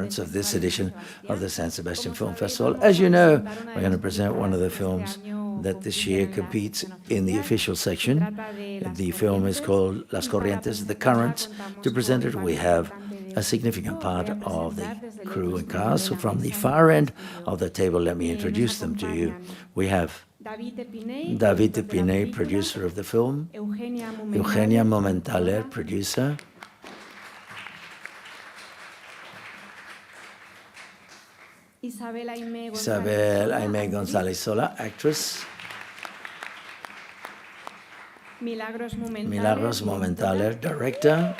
conference of this edition of the San Sebastian Film Festival. As you know, we're going to present one of the films that this year competes in the official section. The film is called Las Corrientes, The Currents. To present it, we have a significant part of the crew and cast. From the far end of the table, let me introduce them to you. We have David Epiney, producer of the film, Eugenia Mumenthaler, producer, Isabel Aimé González Sola, actress, Milagros Mumenthaler, director,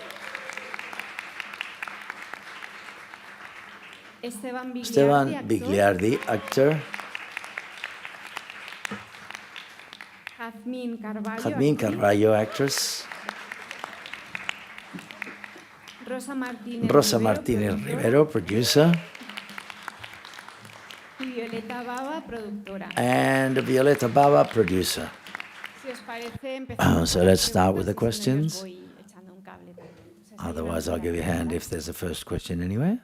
Esteban Bigliardi, actor, Jazmin Carballo, actress, Rosa Martínez Rivero, producer, and Violeta, Bava, producer. So let's start with the questions. Otherwise, I'll give you a hand if there's a first question anywhere.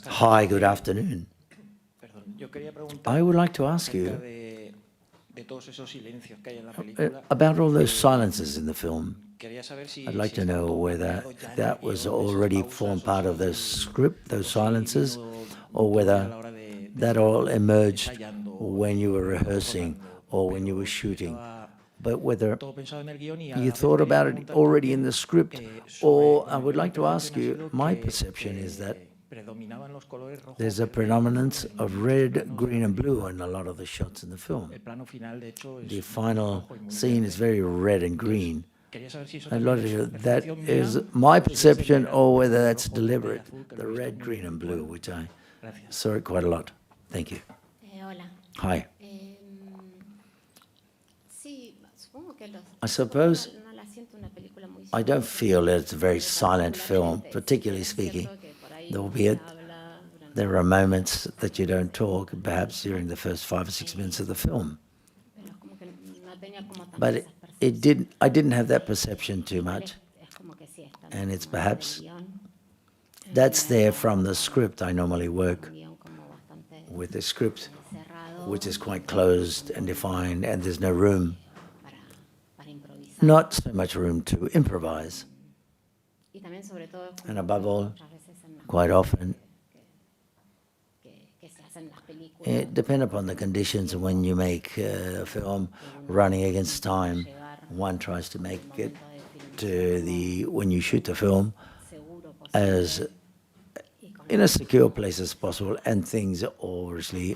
Hi, good afternoon. I would like to ask you about all those silences in the film. I'd like to know whether that was already formed part of the script, those silences, or whether that all emerged when you were rehearsing or when you were shooting. But whether you thought about it already in the script, or I would like to ask you, my perception is that there's a predominance of red, green, and blue in a lot of the shots in the film. The final scene is very red and green. I'd love to hear that is my perception or whether that's deliberate, the red, green, and blue, which I saw it quite a lot. Thank you. Hi. I suppose I don't feel it's a very silent film, particularly speaking. There are moments that you don't talk, perhaps during the first 5 or 6 minutes of the film. But I didn't have that perception too much. And it's perhaps, that's there from the script. I normally work with a script which is quite closed and defined, and there's no room, not so much room to improvise. And above all, quite often, it depends upon the conditions. When you make a film running against time, one tries to make it to when you shoot the film as in a secure place as possible, and things are obviously,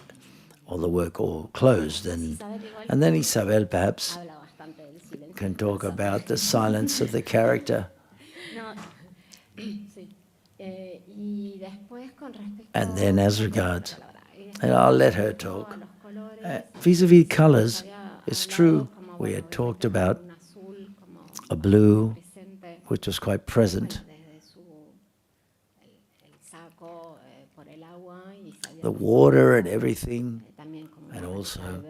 all the work all closed. And then Isabel perhaps can talk about the silence of the character. And then as regards, and I'll let her talk, vis-a-vis colors, it's true, we had talked about a blue, which was quite present, the water and everything, and also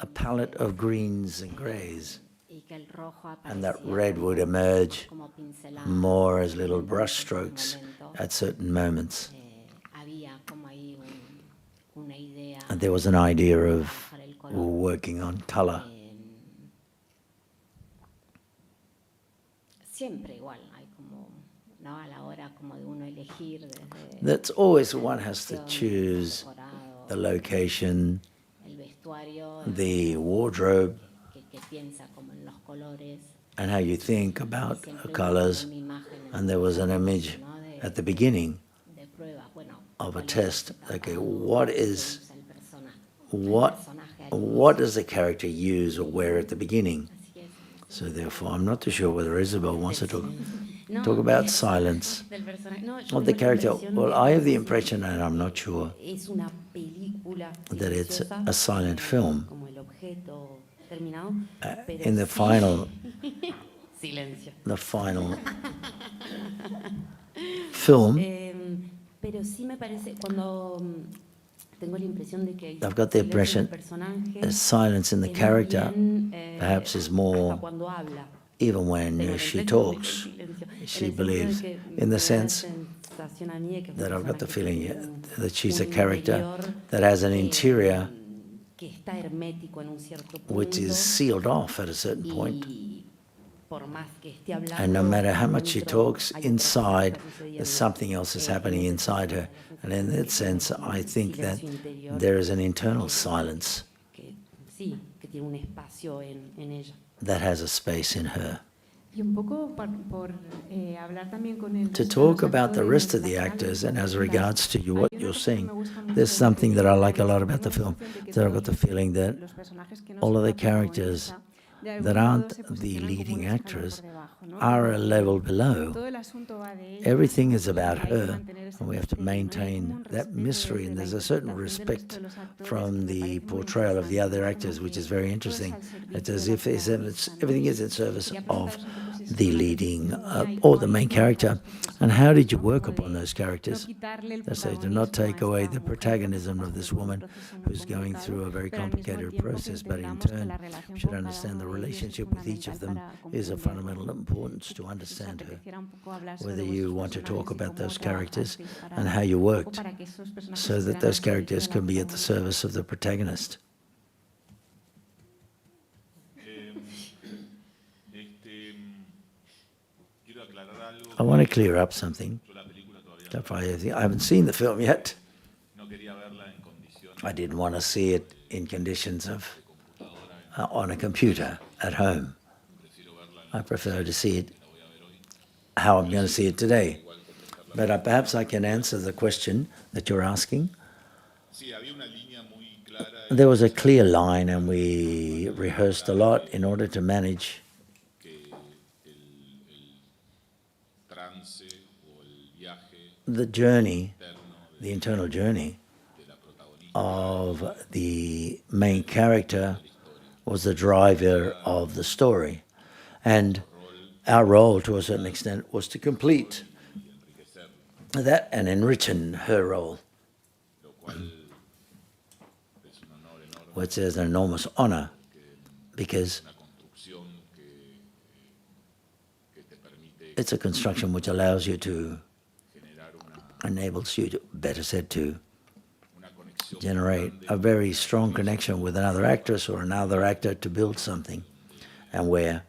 a palette of greens and grays. And that red would emerge more as little brush strokes at certain moments. And there was an idea of working on color. That's always one has to choose the location, the wardrobe, and how you think about the colors. And there was an image at the beginning of a test. Okay, what does the character use or wear at the beginning? So therefore, I'm not too sure whether Isabel wants to talk about silence of the character. Well, I have the impression, and I'm not sure, that it's a silent film. In the final film, I've got the impression that silence in the character perhaps is more even when she talks, she believes, in the sense that I've got the feeling that she's a character that has an interior which is sealed off at a certain point. And no matter how much she talks, inside, there's something else is happening inside her. And in that sense, I think that there is an internal silence that has a space in her. To talk about the rest of the actors, and as regards to you, what you're saying, there's something that I like a lot about the film, that I've got the feeling that all of the characters that aren't the leading actress are a level below. Everything is about her, and we have to maintain that mystery, and there's a certain respect from the portrayal of the other actors, which is very interesting. It's as if everything is in service of the leading or the main character. And how did you work upon those characters? So to not take away the protagonism of this woman who's going through a very complicated process, but in turn you should understand the relationship with each of them is of fundamental importance to understand her. Whether you want to talk about those characters and how you worked so that those characters can be at the service of the protagonist. I want to clear up something. I haven't seen the film yet. I didn't want to see it in conditions of on a computer at home. I prefer to see it how I'm going to see it today. But perhaps I can answer the question that you're asking. There was a clear line, and we rehearsed a lot in order to manage the journey, the internal journey of the main character was the driver of the story. And our role, to a certain extent, was to complete that and enrich her role, which is an enormous honor, because it's a construction which allows you to, enables you to, better said, to generate a very strong connection with another actress or another actor to build something, and where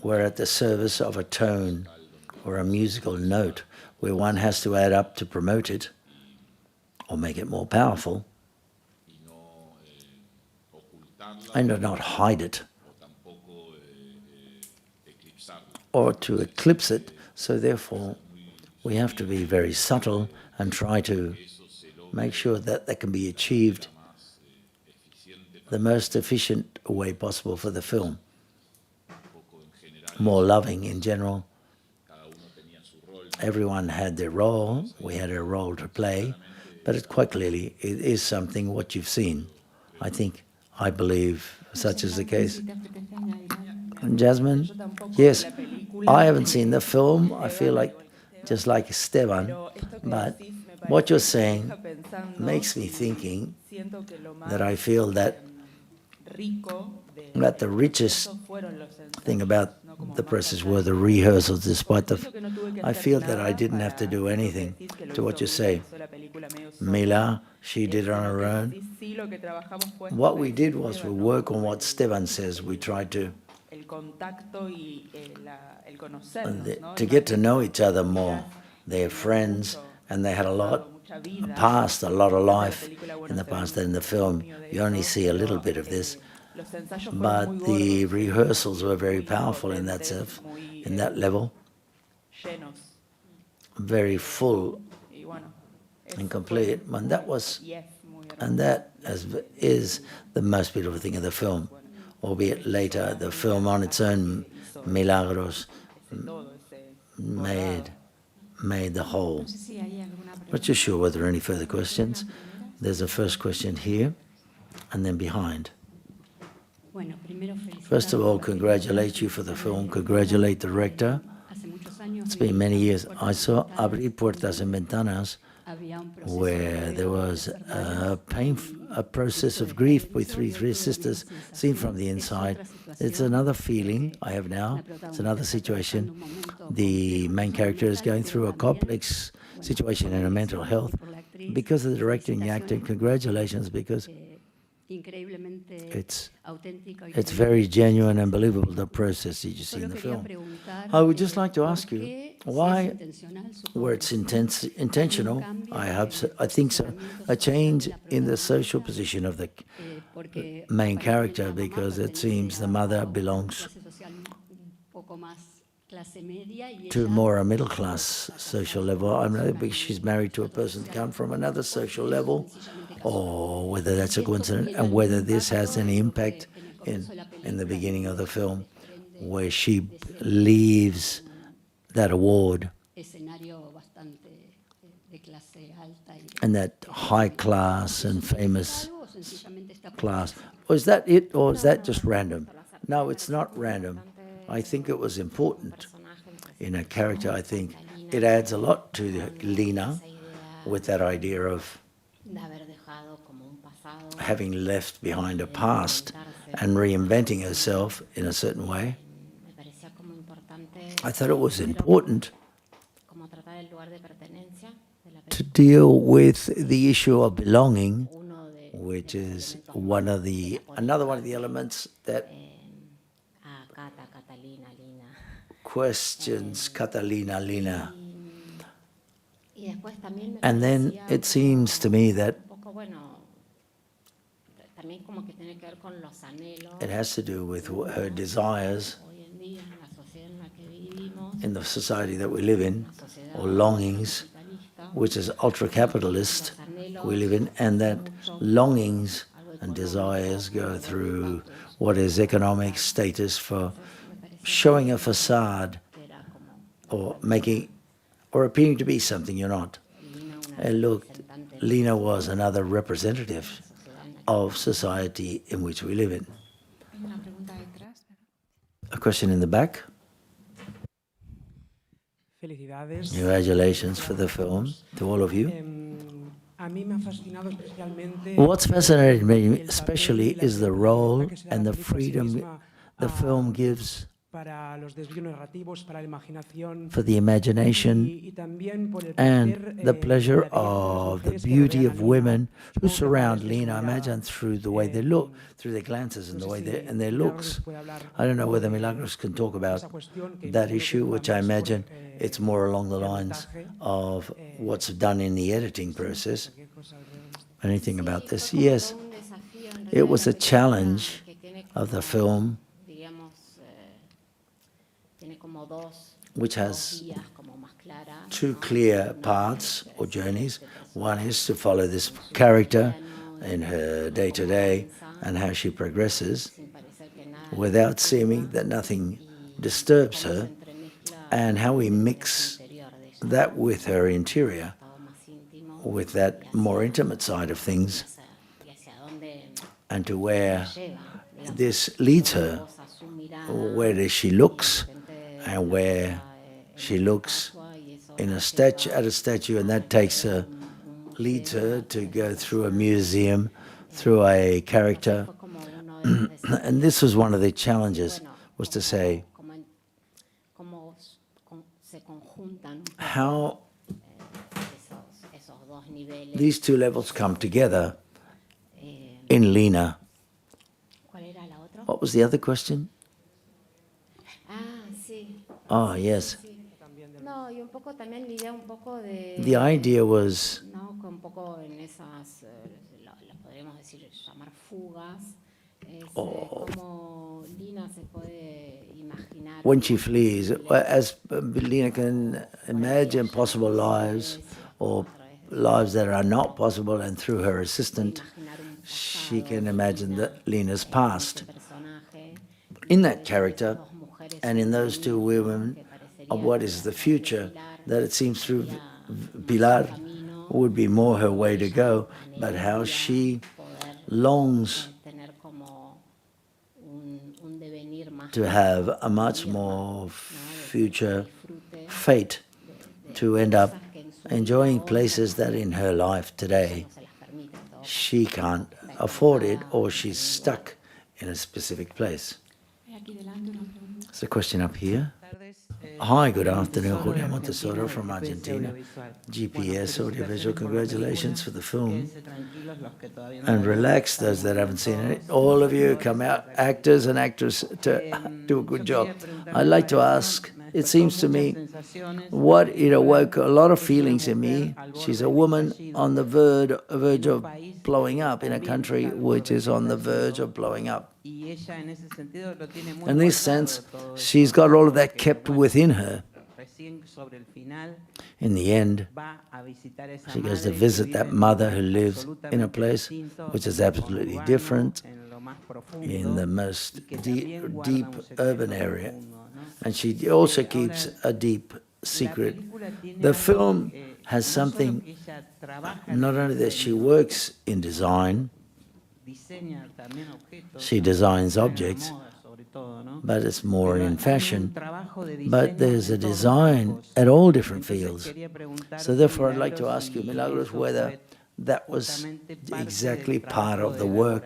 we're at the service of a tone or a musical note where one has to add up to promote it or make it more powerful and to not hide it or to eclipse it. So therefore, we have to be very subtle and try to make sure that that can be achieved the most efficient way possible for the film. More loving in general. Everyone had their role, we had a role to play, but it quite clearly it is something what you've seen. I believe such is the case. And Jazmin? Yes, I haven't seen the film. I feel like just like Esteban, but what you're saying makes me thinking that I feel that the richest thing about the process were the rehearsals, despite I feel that I didn't have to do anything to what you say. Mila, she did it on her own. What we did was we work on what Esteban says. We tried to get to know each other more. They're friends, and they had a lot of life in the past. And in the film, you only see a little bit of this. But the rehearsals were very powerful in that sense, in that level, very full and complete. And that is the most beautiful thing of the film. Albeit later, the film on its own, Milagros, made the whole. Not too sure whether there are any further questions. There's a first question here, and then behind. First of all, congratulate you for the film, congratulate the director. It's been many years. I saw Abrir Puertas en Ventanas, where there was a painful, a process of grief with three sisters seen from the inside. It's another feeling I have now. It's another situation. The main character is going through a complex situation in her mental health. Because of the director and the acting, congratulations, because it's very genuine and believable, the process that you see in the film. I would just like to ask you, why, where it's intentional, I think so, a change in the social position of the main character, because it seems the mother belongs to more a middle-class social level. I'm not sure she's married to a person that comes from another social level, or whether that's a coincidence, and whether this has any impact in the beginning of the film, where she leaves that award and that high class and famous class. Or is that it, or is that just random? No, it's not random. I think it was important in a character. I think it adds a lot to Lina with that idea of having left behind a past and reinventing herself in a certain way. I thought it was important to deal with the issue of belonging, which is another one of the elements that questions Catalina Lina. And then it seems to me that it has to do with her desires in the society that we live in, or longings, which is ultra-capitalist we live in, and that longings and desires go through what is economic status for showing a facade or making or appearing to be something you're not. And look, Lina was another representative of society in which we live in. A question in the back. Congratulations for the film, to all of you. What's fascinated me especially is the role and the freedom the film gives for the imagination and the pleasure of the beauty of women who surround Lina. I imagine through the way they look, through their glances and the way and their looks. I don't know whether Milagros can talk about that issue, which I imagine it's more along the lines of what's done in the editing process. Anything about this? Yes, it was a challenge of the film, which has two clear paths or journeys. One is to follow this character in her day-to-day and how she progresses without seeming that nothing disturbs her, and how we mix that with her interior, with that more intimate side of things, and to where this leads her, where she looks, and where she looks in a statue, at a statue, and that takes her, leads her to go through a museum, through a character. And this was one of the challenges, was to say how these two levels come together in Lina. What was the other question? Oh, yes. The idea was when she flees, as Lina can imagine possible lives or lives that are not possible, and through her assistant, she can imagine that Lina's past. In that character and in those two women, of what is the future, that it seems through Pilar would be more her way to go, but how she longs to have a much more future fate, to end up enjoying places that in her life today she can't afford it or she's stuck in a specific place. There's a question up here. Hi, good afternoon. Julia Montesoro from Argentina. GPS Audiovisual, congratulations for the film. And relax, those that haven't seen it. All of you come out, actors and actresses, to do a good job. I'd like to ask, it seems to me, what it awoke a lot of feelings in me. She's a woman on the verge of blowing up in a country which is on the verge of blowing up. In this sense, she's got all of that kept within her. In the end, she goes to visit that mother who lives in a place which is absolutely different, in the most deep urban area. And she also keeps a deep secret. The film has something, not only that she works in design, she designs objects, but it's more in fashion. But there's a design at all different fields. So therefore, I'd like to ask you, Milagros, whether that was exactly part of the work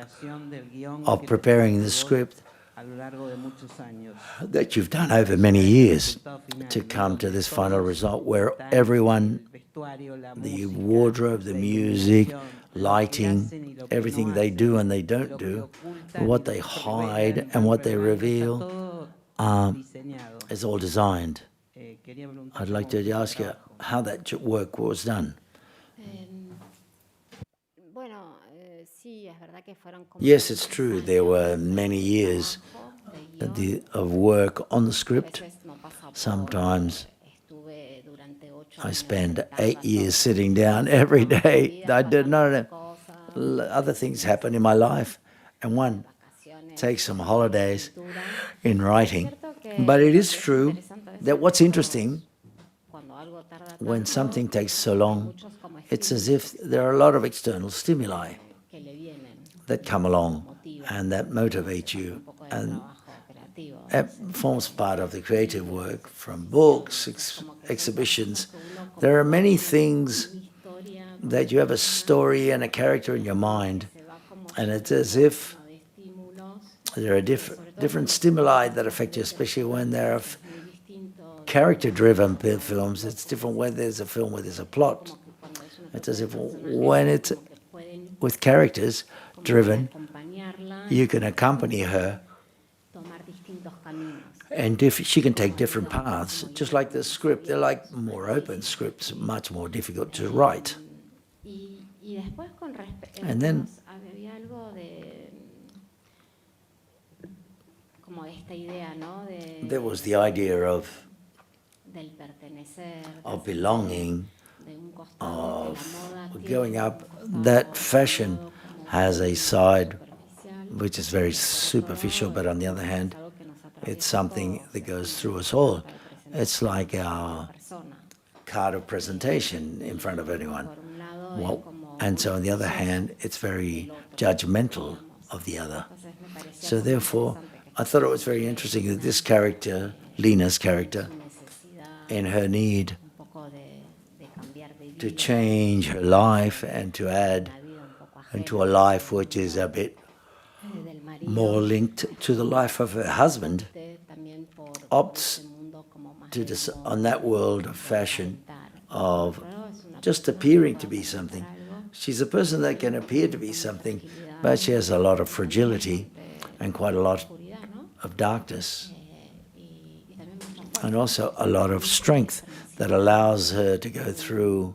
of preparing the script that you've done over many years to come to this final result where everyone, the wardrobe, the music, lighting, everything they do and they don't do, what they hide and what they reveal, is all designed. I'd like to ask you how that work was done. Yes, it's true. There were many years of work on the script. Sometimes I spend 8 years sitting down every day. I did not know. Other things happen in my life, and one takes some holidays in writing. But it is true that what's interesting, when something takes so long, it's as if there are a lot of external stimuli that come along and that motivate you. And that forms part of the creative work, from books, exhibitions. There are many things that you have a story and a character in your mind, and it's as if there are different stimuli that affect you, especially when there are character-driven films. It's different when there's a film where there's a plot. It's as if when it's with characters driven, you can accompany her, and she can take different paths. Just like the script, they're like more open scripts, much more difficult to write. And then there was the idea of belonging, of going up. That fashion has a side which is very superficial, but on the other hand, it's something that goes through us all. It's like our card of presentation in front of anyone. And so on the other hand, it's very judgmental of the other. So therefore, I thought it was very interesting that this character, Lina's character, in her need to change her life and to add into a life which is a bit more linked to the life of her husband, opts to on that world of fashion, of just appearing to be something. She's a person that can appear to be something, but she has a lot of fragility and quite a lot of darkness, and also a lot of strength that allows her to go through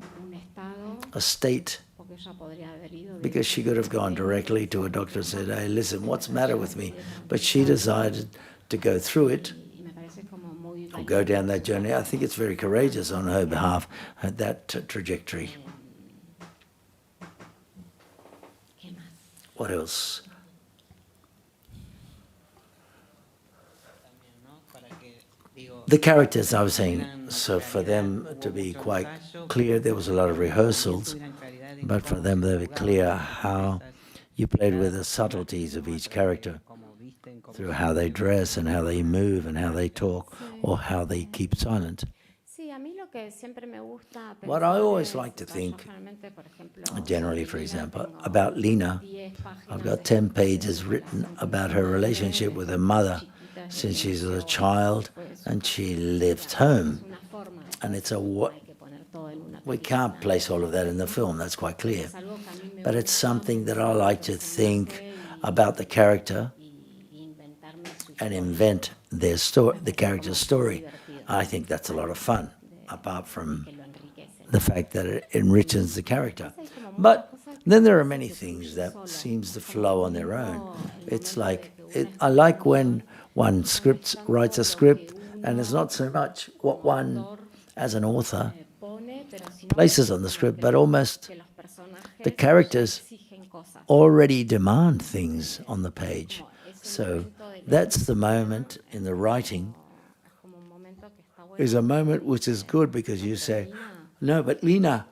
a state, because she could have gone directly to a doctor and said, hey, listen, what's the matter with me? But she decided to go through it, or go down that journey. I think it's very courageous on her behalf, that trajectory. What else? The characters, I was saying, so for them to be quite clear, there was a lot of rehearsals, but for them they were clear how you played with the subtleties of each character, through how they dress and how they move and how they talk or how they keep silent. What I always like to think, generally, for example, about Lina, I've got 10 pages written about her relationship with her mother since she's a child and she left home. And it's we can't place all of that in the film, that's quite clear. But it's something that I like to think about the character and invent their story, the character's story. I think that's a lot of fun, apart from the fact that it enriches the character. But then there are many things that seems to flow on their own. It's like, I like when one writes a script, and it's not so much what one, as an author, places on the script, but almost the characters already demand things on the page. So that's the moment in the writing, is a moment which is good because you say, no, but Lina,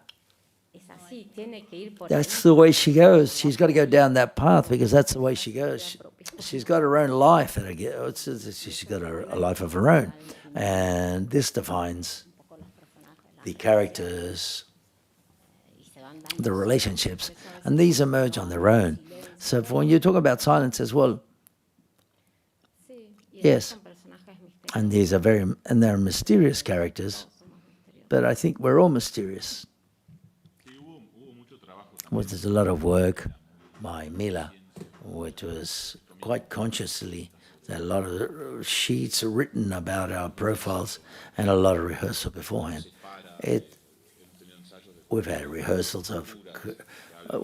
that's the way she goes. She's got to go down that path because that's the way she goes. She's got her own life, and she's got a life of her own. And this defines the characters, the relationships, and these emerge on their own. So when you talk about silence as well, yes, and they're mysterious characters, but I think we're all mysterious. There's a lot of work by Mila, which was quite consciously, there are a lot of sheets written about our profiles and a lot of rehearsal beforehand. We've had rehearsals of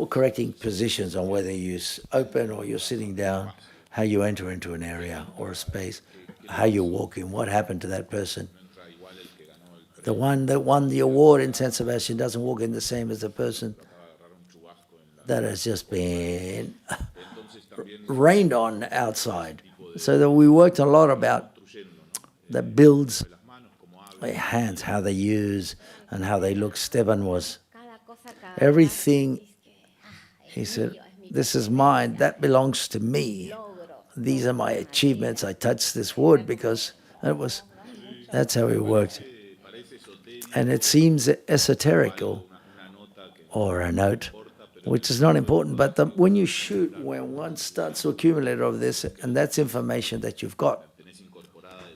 correcting positions on whether you're open or you're sitting down, how you enter into an area or a space, how you walk in, what happened to that person. The one that won the award in San Sebastian doesn't walk in the same as the person that has just been rained on outside. So that we worked a lot about that builds their hands, how they use and how they look. Esteban was everything. He said, this is mine, that belongs to me. These are my achievements. I touched this wood because that's how he worked. And it seems esoterical, or a note, which is not important. But when you shoot, when one starts to accumulate all of this, and that's information that you've got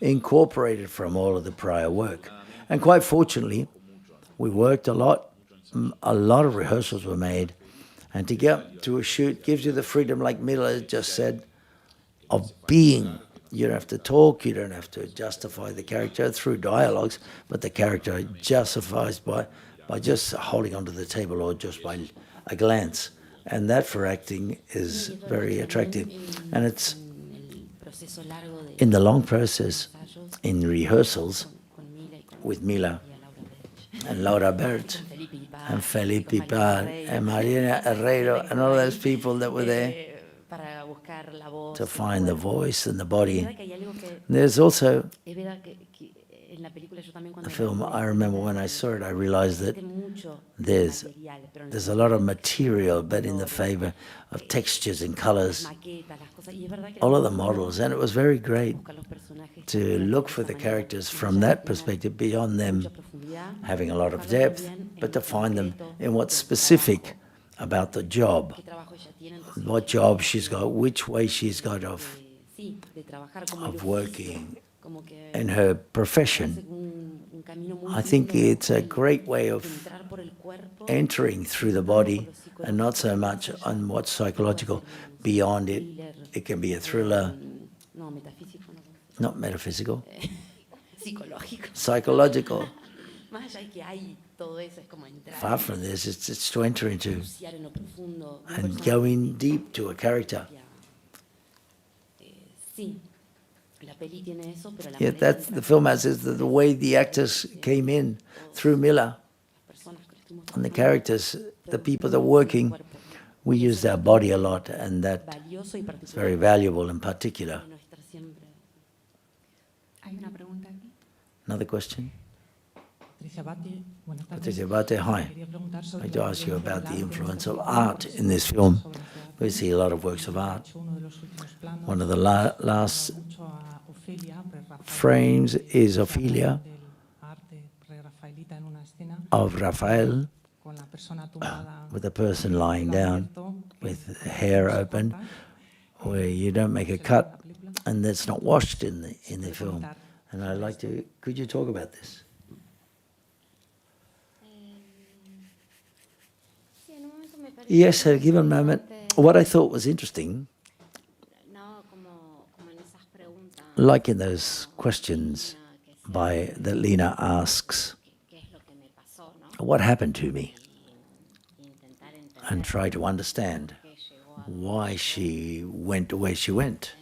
incorporated from all of the prior work. And quite fortunately, we worked a lot of rehearsals were made, and to get to a shoot gives you the freedom, like Mila just said, of being. You don't have to talk, you don't have to justify the character through dialogues, but the character justifies by just holding onto the table or just by a glance. And that for acting is very attractive. And it's in the long process, in rehearsals with Mila and Laura Bert and Felipe Par and María Herrero and all those people that were there to find the voice and the body. There's also the film, I remember when I saw it, I realized that there's a lot of material, but in the favor of textures and colors, all of the models, and it was very great to look for the characters from that perspective, beyond them having a lot of depth, but to find them in what's specific about the job, what job she's got, which way she's got of working in her profession. I think it's a great way of entering through the body and not so much on what's psychological. Beyond it, it can be a thriller, not metaphysical, psychological. Far from this, it's to enter into and go in deep to a character. Yeah, that's the film has is the way the actors came in through Mila and the characters, the people that are working. We use our body a lot, and that is very valuable in particular. Another question? Patricia Bate, hi. I'd like to ask you about the influence of art in this film. We see a lot of works of art. One of the last frames is Ophelia, of Rafael con la persona tumbada with a person lying down with hair open, where you don't make a cut and that's not washed in the film. And I'd like to, could you talk about this? Yes, at a given moment, what I thought was interesting, like in those questions that Lena asks, what happened to me? And try to understand why she went the way she went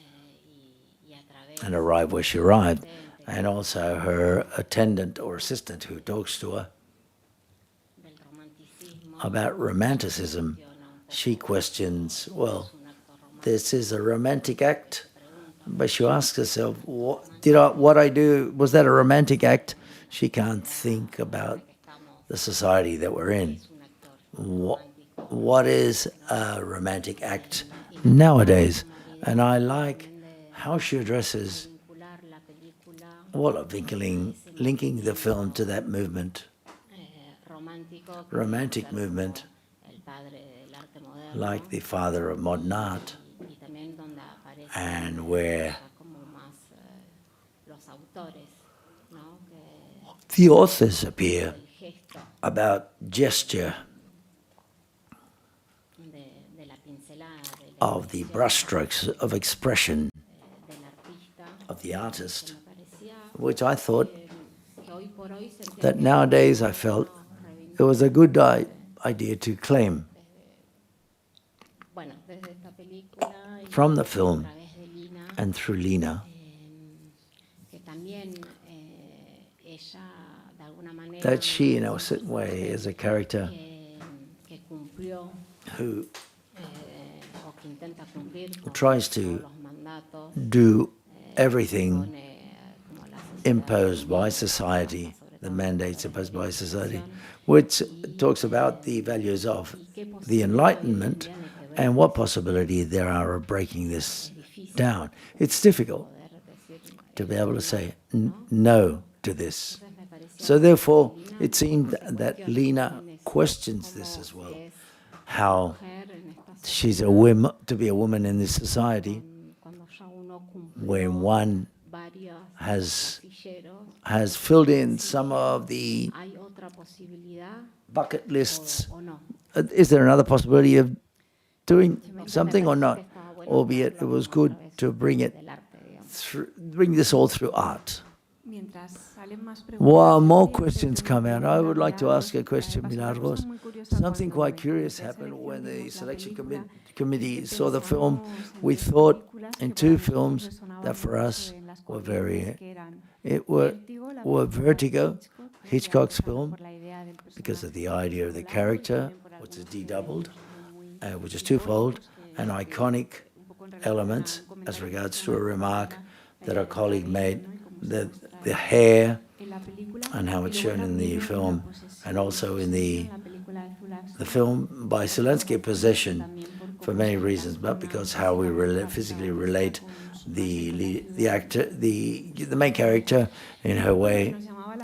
and arrived where she arrived. And also her attendant or assistant who talks to her about romanticism. She questions, well, this is a romantic act, but she asks herself, what I do, was that a romantic act? She can't think about the society that we're in. What is a romantic act nowadays? And I like how she addresses, linking the film to that movement, romantic movement, like the father of modern art, and where the authors appear about gesture, of the brushstrokes of expression of the artist, which I thought that nowadays I felt it was a good idea to claim from the film and through Lena that she, in a certain way, is a character who tries to do everything imposed by society, the mandates imposed by society, which talks about the values of the Enlightenment and what possibility there are of breaking this down. It's difficult to be able to say no to this. So therefore, it seemed that Lena questions this as well, how she's to be a woman in this society when one has filled in some of the bucket lists. Is there another possibility of doing something or not? Albeit it was good to bring this all through art. While more questions come out, I would like to ask a question, Milagros. Something quite curious happened when the selection committee saw the film. We thought in two films that for us were were Vertigo, Hitchcock's film, because of the idea of the character, which is de-doubled, which is twofold, and iconic elements as regards to a remark that a colleague made, that the hair and how it's shown in the film, and also in the film by Zelensky, Possession, for many reasons, but because how we physically relate the main character in her way.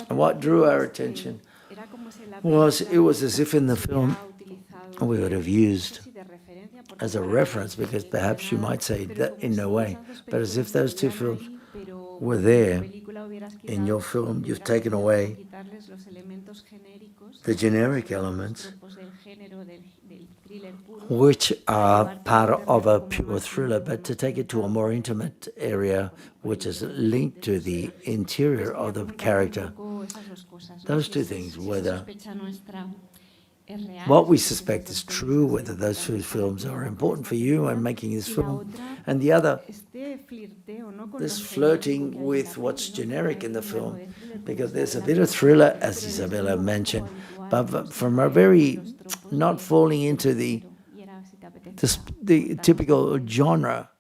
And what drew our attention was it was as if in the film we would have used as a reference, because perhaps you might say that in no way, but as if those two films were there in your film, you've taken away the generic elements which are part of a pure thriller, but to take it to a more intimate area which is linked to the interior of the character. Those two things, whether what we suspect is true, whether those two films are important for you and making this film, and the other, this flirting with what's generic in the film, because there's a bit of thriller, as Isabel mentioned, but from a very not falling into the typical genre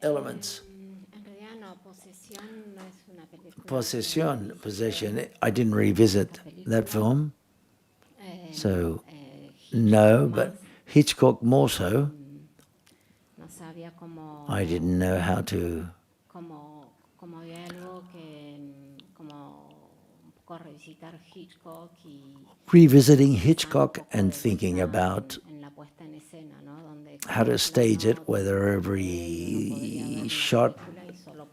elements. Possession, I didn't revisit that film. So, no, but Hitchcock more so. I didn't know how to revisiting Hitchcock and thinking about how to stage it, whether every shot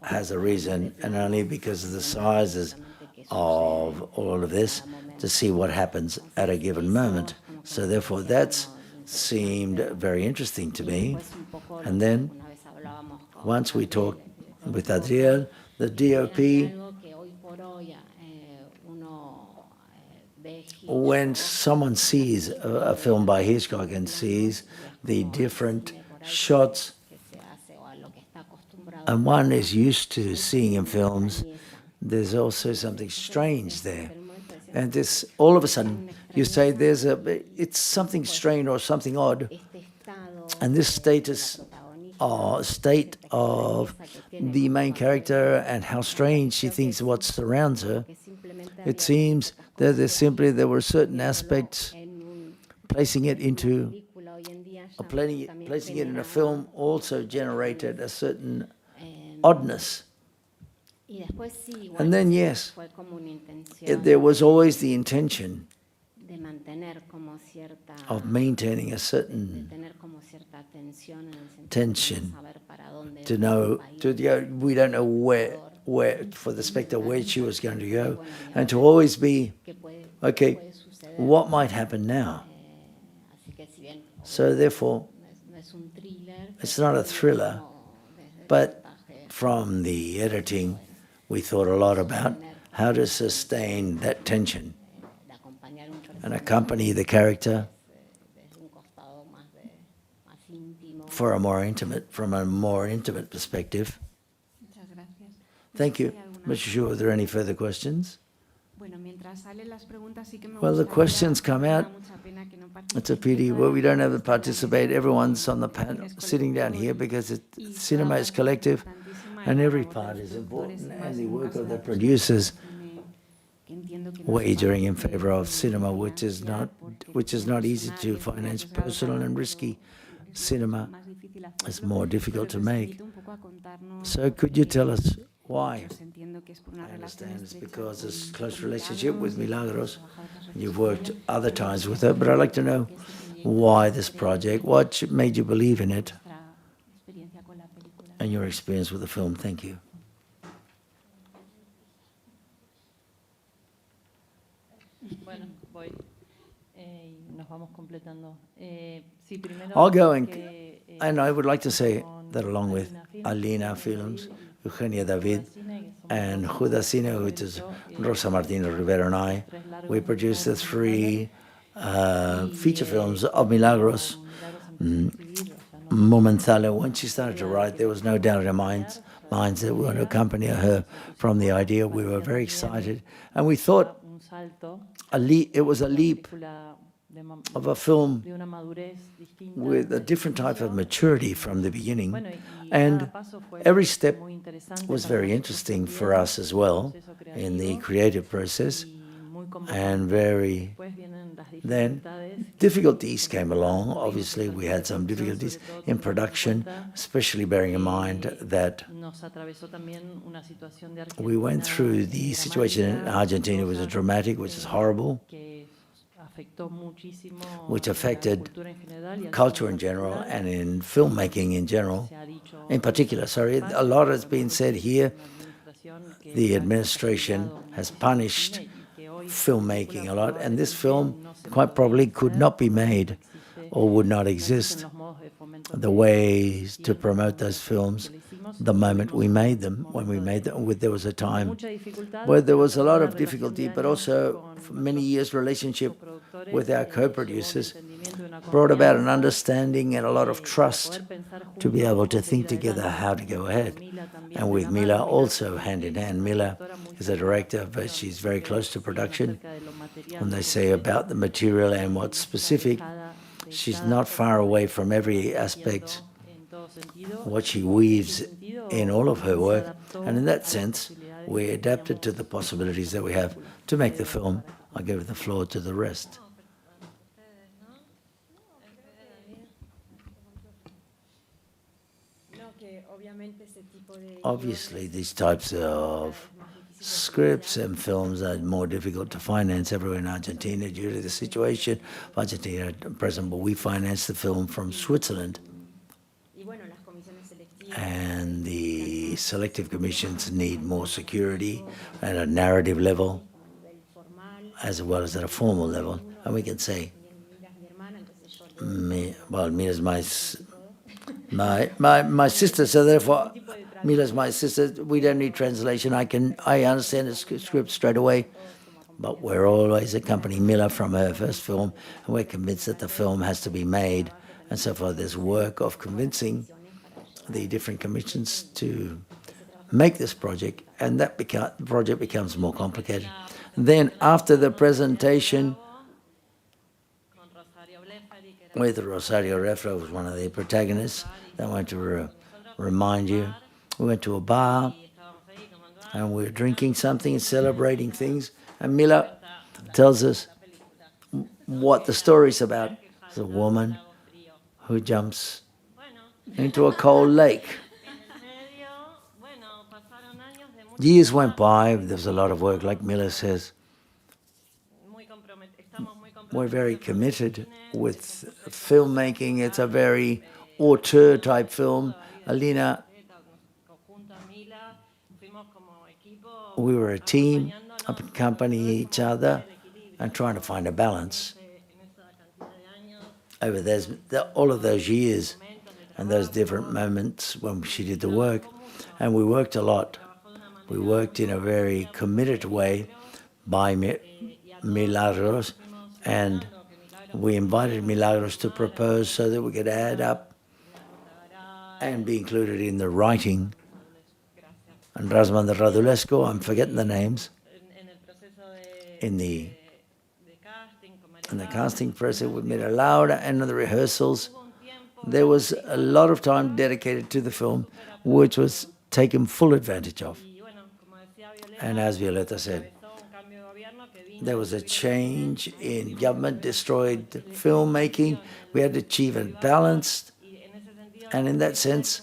has a reason, and only because of the sizes of all of this, to see what happens at a given moment. So therefore, that's seemed very interesting to me. And then, once we talked with Adriel, the DOP, when someone sees a film by Hitchcock and sees the different shots, and one is used to seeing in films, there's also something strange there. And this, all of a sudden, you say it's something strange or something odd. And this state of the main character and how strange she thinks what surrounds her, it seems that there were certain aspects placing it in a film also generated a certain oddness. And then, yes, there was always the intention of maintaining a certain tension to know, we don't know where, for the spectator, where she was going to go, and to always be, okay, what might happen now? So therefore, it's not a thriller, but from the editing, we thought a lot about how to sustain that tension and accompany the character from a more intimate perspective. Thank you. Mr. Xu, are there any further questions? Well, the questions come out. It's a pity. Well, we don't have to participate. Everyone's on the panel, sitting down here, because cinema is collective, and every part is important. And the work of the producers wagering in favor of cinema, which is not easy to finance. Personal and risky cinema is more difficult to make. So could you tell us why? I understand it's because there's a close relationship with Milagros. You've worked other times with her, but I'd like to know why this project, what made you believe in it, and your experience with the film. Thank you. I'll go and I would like to say that along with Alina Films, Eugenia David, and Judacine, which is Rosa, Martínez, Rivero, and I, we produced the 3 feature films of Milagros. Mumenthaler, when she started to write, there was no doubt in our minds that we were going to accompany her from the idea. We were very excited, and we thought it was a leap of a film with a different type of maturity from the beginning. And every step was very interesting for us as well in the creative process. And then difficulties came along. Obviously, we had some difficulties in production, especially bearing in mind that we went through the situation in Argentina, was dramatic, which is horrible, which affected culture in general and in filmmaking in general, in particular. A lot has been said here. The administration has punished filmmaking a lot, and this film quite probably could not be made or would not exist. The ways to promote those films, the moment we made them, there was a time where there was a lot of difficulty, but also for many years relationship with our co-producers brought about an understanding and a lot of trust to be able to think together how to go ahead. And with Mila also hand in hand. Mila is a director, but she's very close to production. When they say about the material and what's specific, she's not far away from every aspect, what she weaves in all of her work. And in that sense, we adapted to the possibilities that we have to make the film. I'll give the floor to the rest. Obviously, these types of scripts and films are more difficult to finance everywhere in Argentina due to the situation of Argentina at present, but we finance the film from Switzerland. And the selective commissions need more security at a narrative level as well as at a formal level. And we can say, Mila's my sister, so therefore Mila's my sister. We don't need translation. I understand the script straight away. But we're always accompanying Mila from her first film, and we're convinced that the film has to be made. And so far, there's work of convincing the different commissions to make this project, and that the project becomes more complicated. Then, after the presentation, with Rosario Refra was one of the protagonists, I want to remind you, we went to a bar, and we were drinking something and celebrating things, and Mila tells us what the story's about. It's a woman who jumps into a cold lake. Years went by, there's a lot of work, like Mila says. We're very committed with filmmaking. It's a very auteur type film. Alina, we were a team, accompanying each other and trying to find a balance over all of those years and those different moments when she did the work. And we worked a lot. We worked in a very committed way by Milagros, and we invited Milagros to propose so that we could add up and be included in the writing. And Rasman de Radulesco, I'm forgetting the names, in the casting process with Mira Laura and the rehearsals. There was a lot of time dedicated to the film, which was taken full advantage of. And as Violeta said, there was a change in government, destroyed filmmaking. We had to achieve a balance. And in that sense,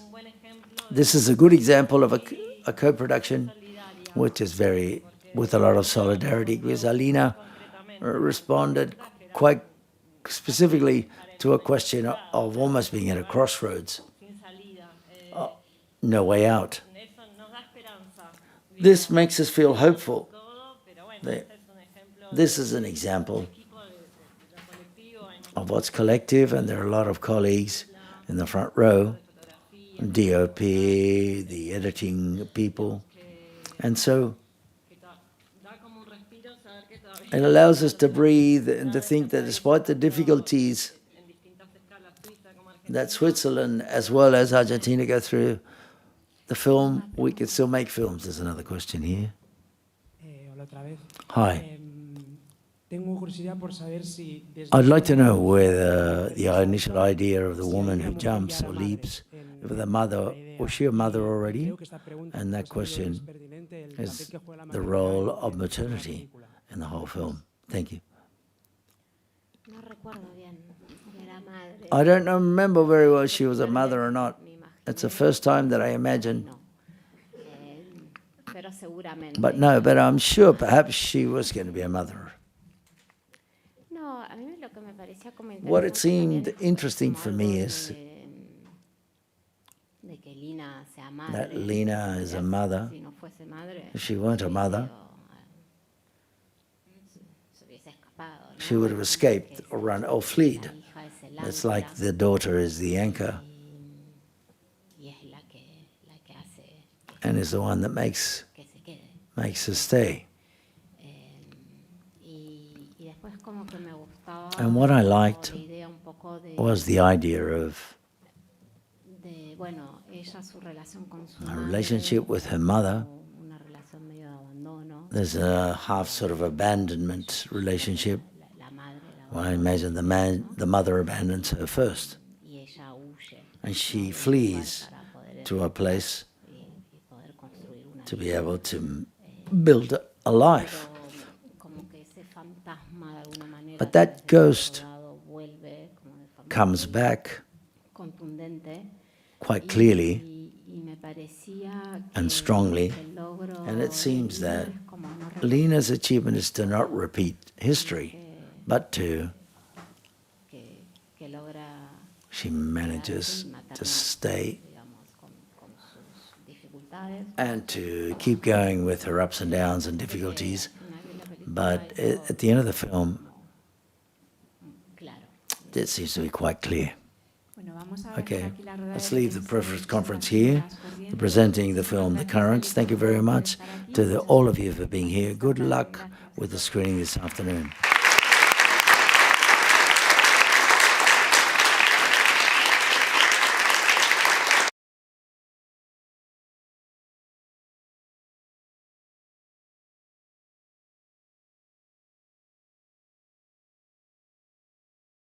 this is a good example of a co-production, which is with a lot of solidarity, because Alina responded quite specifically to a question of almost being at a crossroads. No way out. This makes us feel hopeful. This is an example of what's collective, and there are a lot of colleagues in the front row, DOP, the editing people. And so it allows us to breathe and to think that despite the difficulties that Switzerland as well as Argentina go through, the film, we can still make films. There's another question here. Hi. I'd like to know whether the initial idea of the woman who jumps or leaps, with a mother, was she a mother already? And that question is the role of maternity in the whole film. Thank you. I don't remember very well if she was a mother or not. It's the first time that I imagine. But I'm sure perhaps she was going to be a mother. What it seemed interesting for me is that Lina is a mother. If she weren't a mother, she would have escaped or run or fled. It's like the daughter is the anchor and is the one that makes her stay. And what I liked was the idea of a relationship with her mother. There's a half sort of abandonment relationship. Well, I imagine the mother abandons her first, and she flees to a place to be able to build a life. But that ghost comes back quite clearly and strongly, And it seems that Lena's achievement is to not repeat history, but she manages to stay and to keep going with her ups and downs and difficulties. But at the end of the film, it seems to be quite clear. Okay, let's leave the press conference here, presenting the film The Currents. Thank you very much to all of you for being here. Good luck with the screening this afternoon.